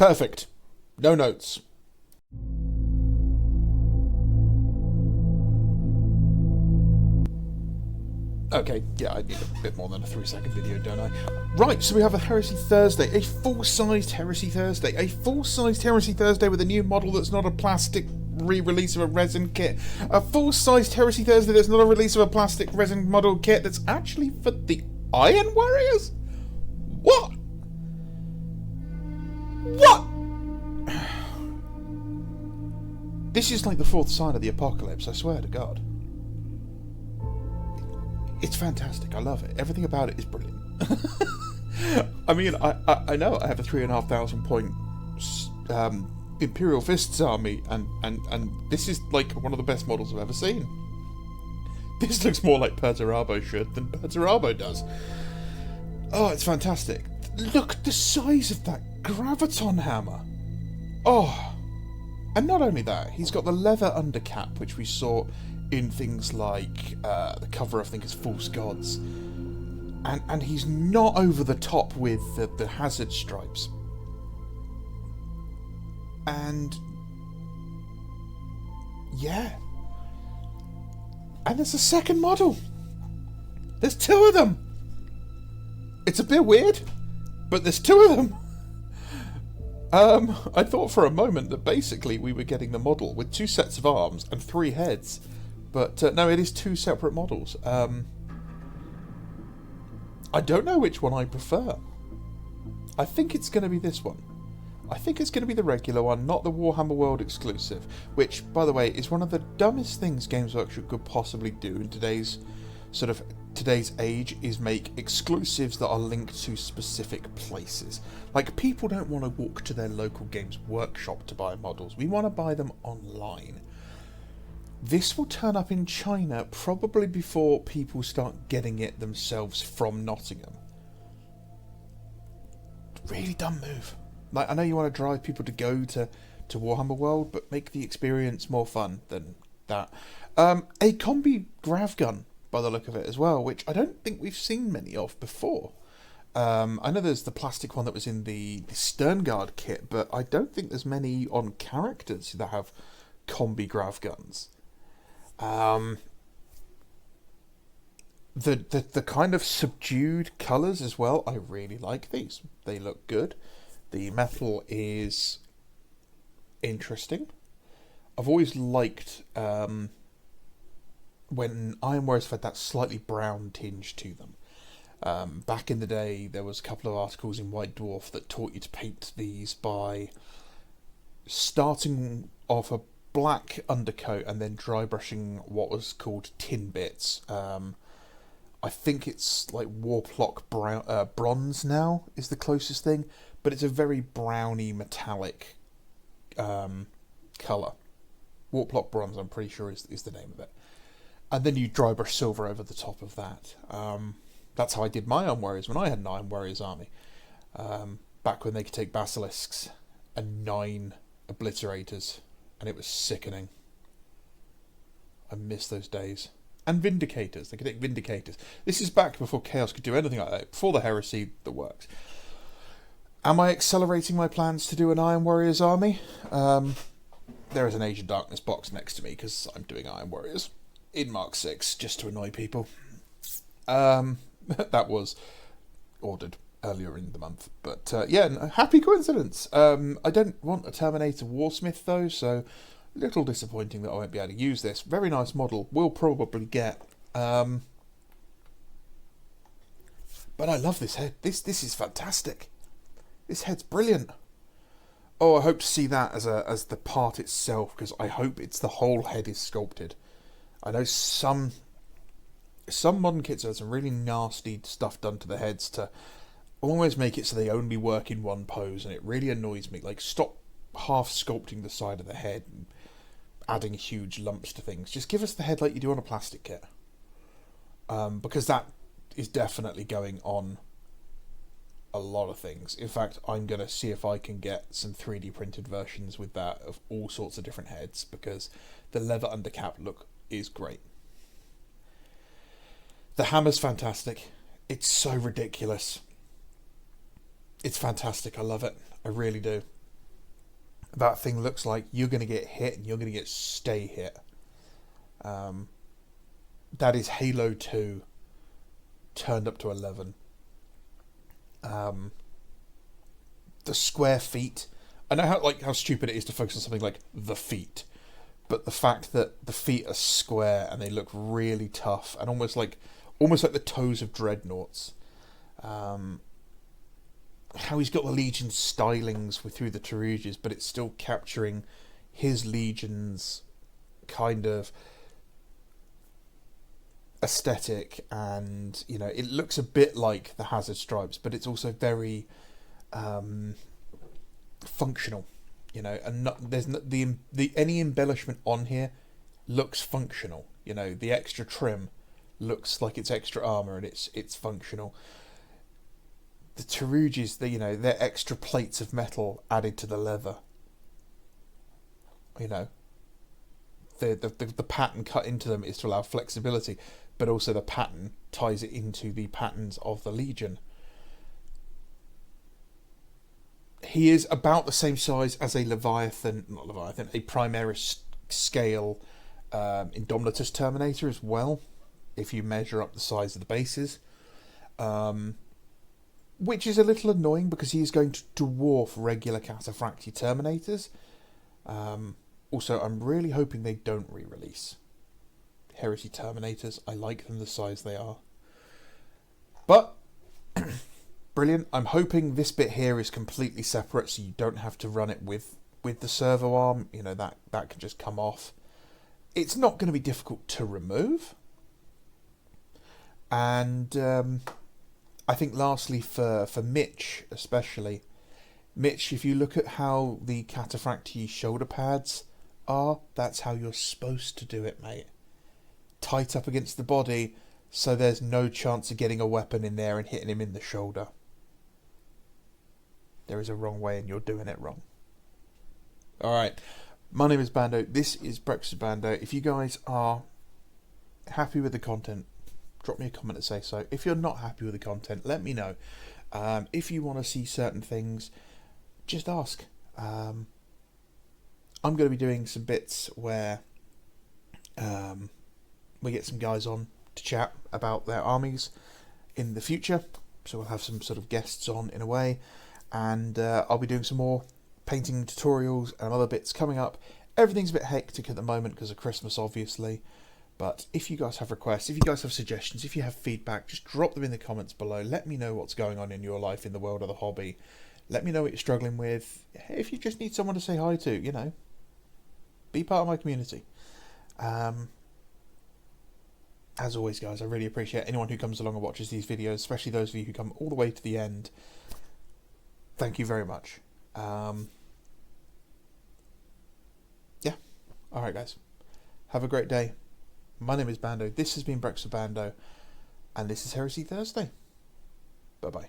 Perfect. No notes. Okay, yeah, I need a bit more than a 3-second video, don't I? Right, so we have a Heresy Thursday, a full-sized Heresy Thursday, with a new model that's not a plastic re-release of a resin kit, a full-sized Heresy Thursday that's not a release of a plastic resin model kit that's actually for the Iron Warriors? What? What? This is like the fourth sign of the apocalypse, I swear to God. It's fantastic. I love it. Everything about it is brilliant. I mean, I know I have a 3,500 point Imperial Fists army, and this is like one of the best models I've ever seen. This looks more like Perturabo should than Perturabo does. Oh, it's fantastic. Look at the size of that Graviton hammer. Oh, and not only that, he's got the leather undercap, which we saw in things like the cover, I think, is False Gods. And he's not over the top with the hazard stripes. And yeah. And there's a second model. There's two of them. It's a bit weird, but there's two of them. I thought for a moment that basically we were getting the model with 2 sets of arms and 3 heads. But no, it is 2 separate models. I don't know which one I prefer. I think it's going to be this one. I think it's going to be the regular one, not the Warhammer World exclusive. Which, by the way, is one of the dumbest things Games Workshop could possibly do in today's age, is make exclusives that are linked to specific places. Like, people don't want to walk to their local Games Workshop to buy models. We want to buy them online. This will turn up in China probably before people start getting it themselves from Nottingham. Really dumb move. Like, I know you want to drive people to go to Warhammer World, but make the experience more fun than that. A combi grav gun, by the look of it as well, which I don't think we've seen many of before. I know there's the plastic one that was in the Sternguard kit, but I don't think there's many on characters that have combi grav guns. The kind of subdued colours as well, I really like these. They look good. The metal is interesting. I've always liked when Iron Warriors have had that slightly brown tinge to them. Back in the day, there was a couple of articles in White Dwarf that taught you to paint these by starting off a black undercoat and then dry brushing what was called tin bits. I think it's like Warplock bronze now is the closest thing, but it's a very browny metallic colour. Warplock bronze, I'm pretty sure is the name of it. And then you dry brush silver over the top of that. That's how I did my Iron Warriors when I had an Iron Warriors army. Back when they could take basilisks and 9 obliterators. And it was sickening. I miss those days. And Vindicators. They could take Vindicators. This is back before Chaos could do anything like that. Before the Heresy that works. Am I accelerating my plans to do an Iron Warriors army? There is an Age of Darkness box next to me because I'm doing Iron Warriors in Mark 6 just to annoy people. That was ordered earlier in the month, but yeah, happy coincidence. I don't want a Terminator Warsmith though, so a little disappointing that I won't be able to use this. Very nice model, will probably get. But I love this head. This is fantastic. This head's brilliant. Oh, I hope to see that as the part itself, because I hope it's the whole head is sculpted. I know some modern kits have some really nasty stuff done to the heads to almost make it so they only work in one pose, and it really annoys me. Like, stop half sculpting the side of the head and adding huge lumps to things. Just give us the head like you do on a plastic kit. Because that is definitely going on a lot of things. In fact, I'm going to see if I can get some 3D printed versions with that of all sorts of different heads, because the leather undercap look is great. The hammer's fantastic. It's so ridiculous. It's fantastic. I love it. I really do. that thing looks like you're going to get hit and you're going to get stay hit. That is Halo 2 turned up to 11. The square feet. I know how stupid it is to focus on something like the feet, but the fact that the feet are square and they look really tough and almost like the toes of dreadnoughts. How he's got the Legion stylings through the Taruges, but it's still capturing his Legion's kind of aesthetic, and it looks a bit like the Hazard stripes, but it's also very functional, and there's any embellishment on here looks functional. The extra trim looks like it's extra armor and it's functional. The Taruges, they're extra plates of metal added to the leather. The pattern cut into them is to allow flexibility, but also the pattern ties it into the patterns of the Legion. He is about the same size as a Primaris scale Indomitus Terminator as well, if you measure up the size of the bases. Which is a little annoying because he is going to dwarf regular Cataphractii Terminators. Also, I'm really hoping they don't re-release Heresy Terminators. I like them the size they are. But, brilliant. I'm hoping this bit here is completely separate so you don't have to run it with the servo arm. That can just come off. It's not going to be difficult to remove. And I think lastly for Mitch especially, Mitch, if you look at how the Cataphractii shoulder pads are, that's how you're supposed to do it, mate. Tight up against the body so there's no chance of getting a weapon in there and hitting him in the shoulder. There is a wrong way and you're doing it wrong. Alright, my name is Bando, this is Breakfast with Bando. If you guys are happy with the content, drop me a comment and say so. If you're not happy with the content, let me know. If you want to see certain things, just ask. I'm going to be doing some bits where we get some guys on to chat about their armies in the future. So we'll have some sort of guests on in a way. And I'll be doing some more painting tutorials and other bits coming up. Everything's a bit hectic at the moment because of Christmas, obviously. But if you guys have requests, if you guys have suggestions, if you have feedback, just drop them in the comments below. Let me know what's going on in your life in the world of the hobby. Let me know what you're struggling with. If you just need someone to say hi to, be part of my community. As always, guys, I really appreciate anyone who comes along and watches these videos, especially those of you who come all the way to the end. Thank you very much. Yeah. Alright, guys. Have a great day. My name is Bando, this has been Breakfast with Bando, and this is Heresy Thursday. Bye-bye.